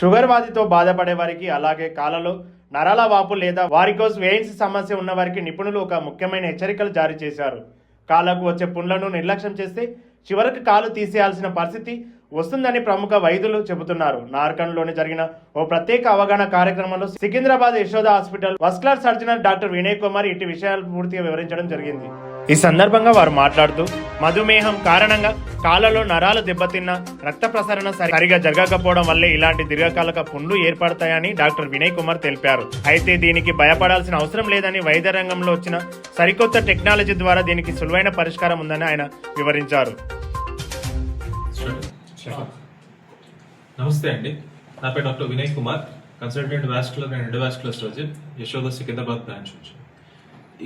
Sugar వ్యాధితో బాధపడే వారికి అలాగే కాళ్ళలో నరాల వాపు లేదా వారికోస్ వెయిన్స్ సమస్య ఉన్న వారికి నిపుణులు ఒక ముఖ్యమైన హెచ్చరికలు జారీ చేశారు. కాళ్ళకు వచ్చే పుండ్లను నిర్లక్ష్యం చేస్తే చివరికి కాలు తీసేయాల్సిన పరిస్థితి వస్తుందని ప్రముఖ వైద్యులు చెబుతున్నారు. నార్కన్లోని జరిగిన ఓ ప్రత్యేక అవగాహన కార్యక్రమంలో Secunderabad Yashoda hospital vascular surgeon doctor Vinay Kumar ఇటు విషయాలు పూర్తిగా వివరించడం జరిగింది. ఈ సందర్భంగా వారు మాట్లాడుతూ మధుమేహం కారణంగా కాళ్ళలో నరాలు దెబ్బతిన్న రక్త ప్రసరణ సరిగా జరగకపోవడం వల్లే ఇలాంటి దీర్ఘకాలిక పుండ్లు ఏర్పడతాయని డాక్టర్ వినయ్ కుమార్ తెలిపారు. అయితే దీనికి భయపడాల్సిన అవసరం లేదని వైద్య రంగంలో వచ్చిన సరికొత్త టెక్నాలజీ ద్వారా దీనికి సులువైన పరిష్కారం ఉందని ఆయన వివరించారు. నమస్తే అండి, నా పేరు doctor Vinay Kumar, consultant vascular and endovascular surgeon, Yashoda Secunderabad branch నుంచి.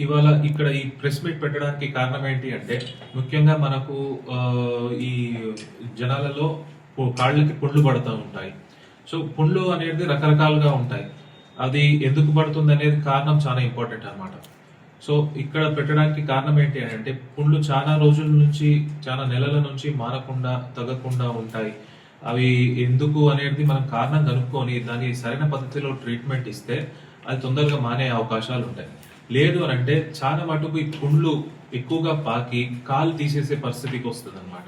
ఇవాళ ఇక్కడ ఈ ప్రెస్ మీట్ పెట్టడానికి కారణం ఏంటి అంటే, ముఖ్యంగా మనకు ఈ జనాలలో కాళ్ళకి పుండ్లు పడుతూ ఉంటాయి. సో పుండ్లు అనేది రకరకాలుగా ఉంటాయి. అది ఎందుకు పడుతుంది అనేది కారణం చాలా ఇంపార్టెంట్ అన్నమాట. సో ఇక్కడ పెట్టడానికి కారణం ఏంటి అని అంటే, పుండ్లు చాలా రోజుల నుంచి, చాలా నెలల నుంచి మానకుండా తగ్గకుండా ఉంటాయి. అవి ఎందుకు అనేది మనం కారణం కనుక్కొని దాని సరైన పద్ధతిలో ట్రీట్మెంట్ ఇస్తే అది తొందరగా మానే అవకాశాలు ఉంటాయి. లేదు అని అంటే చాలా మటుకు ఈ పుండ్లు ఎక్కువగా పాకి కాలు తీసేసే పరిస్థితికి వస్తుంది అనమాట.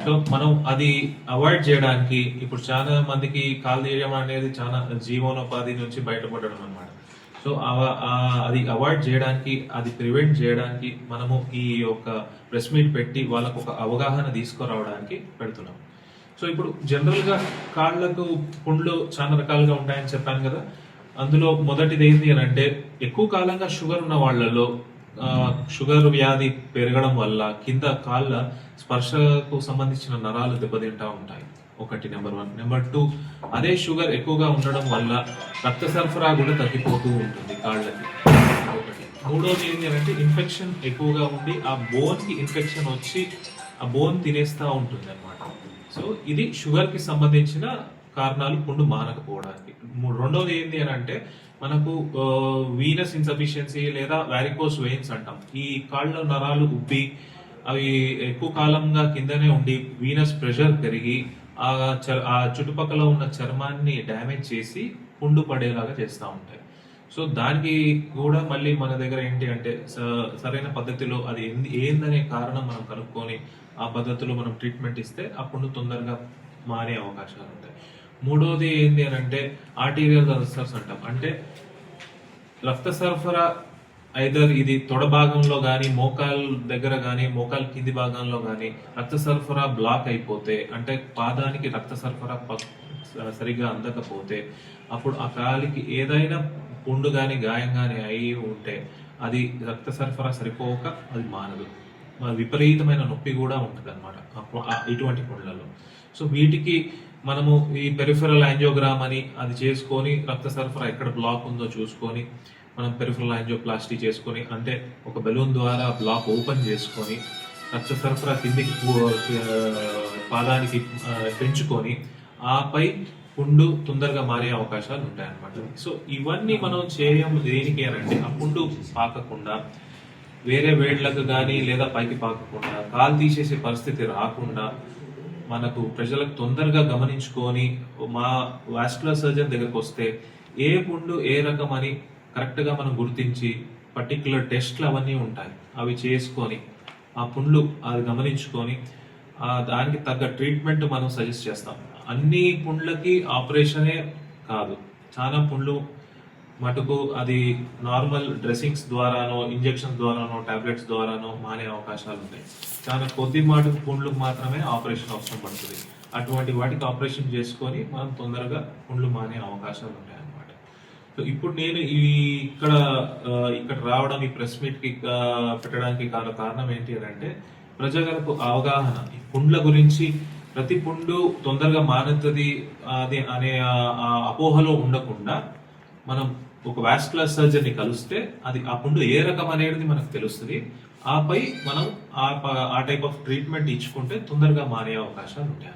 సో మనం అది అవాయిడ్ చేయడానికి, ఇప్పుడు చాలా మందికి కాలు తీయడం అనేది చాలా జీవనోపాధి నుంచి బయటపడడం అనమాట. సో అది అవాయిడ్ చేయడానికి, అది ప్రివెంట్ చేయడానికి మనము ఈ యొక్క ప్రెస్ మీట్ పెట్టి వాళ్ళకు ఒక అవగాహన తీసుకురావడానికి పెడుతున్నాం. సో ఇప్పుడు జనరల్గా కాళ్ళకు పుండ్లు చాలా రకాలుగా ఉంటాయని చెప్పాను కదా. అందులో మొదటిది ఏంటి అని అంటే, ఎక్కువ కాలంగా షుగర్ ఉన్న వాళ్ళలో షుగర్ వ్యాధి పెరగడం వల్ల కింద కాళ్ళ స్పర్శకు సంబంధించిన నరాలు దెబ్బతింటా ఉంటాయి. ఒకటి నెంబర్ 1. నెంబర్ 2, అదే షుగర్ ఎక్కువగా ఉండడం వల్ల రక్త సరఫరా కూడా తగ్గిపోతూ ఉంటుంది కాళ్ళకి. ఒకటి. మూడోది ఏంటి అంటే, ఇన్ఫెక్షన్ ఎక్కువగా ఉండి ఆ బోన్ కి ఇన్ఫెక్షన్ వచ్చి ఆ బోన్ తినేస్తూ ఉంటుంది అనమాట. సో ఇది షుగర్ కి సంబంధించిన కారణాలు పుండు మానకపోవడానికి. రెండోది ఏంటి అని అంటే, మనకు వీనస్ ఇన్సఫిషియన్సీ లేదా వారికోస్ వెయిన్స్ అంటాం. ఈ కాళ్ళ నరాలు ఉబ్బి అవి ఎక్కువ కాలంగా కిందనే ఉండి వీనస్ ప్రెషర్ పెరిగి ఆ చుట్టుపక్కల ఉన్న చర్మాన్ని డ్యామేజ్ చేసి పుండు పడేలాగా చేస్తూ ఉంటాయి. సో దానికి కూడా మళ్ళీ మన దగ్గర ఏంటి అంటే, సరైన పద్ధతిలో అది ఏందనే కారణం మనం కనుక్కొని ఆ పద్ధతిలో మనం ట్రీట్మెంట్ ఇస్తే ఆ పుండు తొందరగా మారే అవకాశాలు ఉంటాయి. మూడోది ఏంటి అని అంటే, ఆర్టీరియల్ అల్సర్స్ అంటాం. అంటే రక్త సరఫరా ఐదర్ ఇది తొడ భాగంలో కానీ, మోకాల్ దగ్గర కానీ, మోకాల్ కింది భాగంలో కానీ రక్త సరఫరా బ్లాక్ అయిపోతే, అంటే పాదానికి రక్త సరఫరా సరిగా అందకపోతే, అప్పుడు ఆ కాలికి ఏదైనా పుండు కానీ గాయం కానీ అయి ఉంటే అది రక్త సరఫరా సరిపోక అది మానదు. విపరీతమైన నొప్పి కూడా ఉంటుంది అనమాట ఇటువంటి పుండ్లలో. సో వీటికి మనము ఈ పెరిఫెరల్ యాంజియోగ్రామ్ అని అది చేసుకొని, రక్త సరఫరా ఎక్కడ బ్లాక్ ఉందో చూసుకొని మనం పెరిఫెరల్ యాంజియోప్లాస్టీ చేసుకొని, అంటే ఒక బెలూన్ ద్వారా బ్లాక్ ఓపెన్ చేసుకొని రక్త సరఫరా కిందికి పాదానికి పెంచుకొని ఆపై పుండు తొందరగా మారే అవకాశాలు ఉంటాయన్నమాట. సో ఇవన్నీ మనం చేయము దేనికి అంటే, ఆ పుండు పాకకుండా, వేరే వేళ్లకు కానీ లేదా పైకి పాకకుండా, కాలు తీసేసే పరిస్థితి రాకుండా మనకు ప్రజలకు తొందరగా గమనించుకొని, మా వాస్కులర్ సర్జన్ దగ్గరకు వస్తే ఏ పుండు ఏ రకం అని కరెక్ట్గా మనం గుర్తించి పర్టికులర్ టెస్ట్లు అవన్నీ ఉంటాయి, అవి చేసుకొని ఆ పుండ్లు అది గమనించుకొని దానికి తగ్గ ట్రీట్మెంట్ మనం సజెస్ట్ చేస్తాం. అన్ని పుండ్లకి ఆపరేషనే కాదు, చాలా పుండ్లు మటుకు అది నార్మల్ డ్రెస్సింగ్స్ ద్వారానో, ఇంజెక్షన్స్ ద్వారానో, టాబ్లెట్స్ ద్వారానో మానే అవకాశాలు ఉంటాయి. చాలా కొద్ది మటుకు పుండ్లకు మాత్రమే ఆపరేషన్ అవసరం పడుతుంది. అటువంటి వాటికి ఆపరేషన్ చేసుకొని మనం తొందరగా పుండ్లు మానే అవకాశాలు ఉంటాయి అన్నమాట. సో ఇప్పుడు నేను ఇక్కడ రావడం, ఈ ప్రెస్ మీట్ కి పెట్టడానికి కారణం ఏంటి అంటే, ప్రజలకు అవగాహన, ఈ పుండ్ల గురించి, ప్రతి పుండు తొందరగా మానుతుంది అది అనే అపోహలో ఉండకుండా మనం ఒక వాస్కులర్ సర్జన్ ని కలిస్తే అది ఆ పుండు ఏ రకం అనేది మనకు తెలుస్తుంది. ఆపై మనం ఆ టైప్ ఆఫ్ ట్రీట్మెంట్ ఇచ్చుకుంటే తొందరగా మారే అవకాశాలు ఉంటాయి.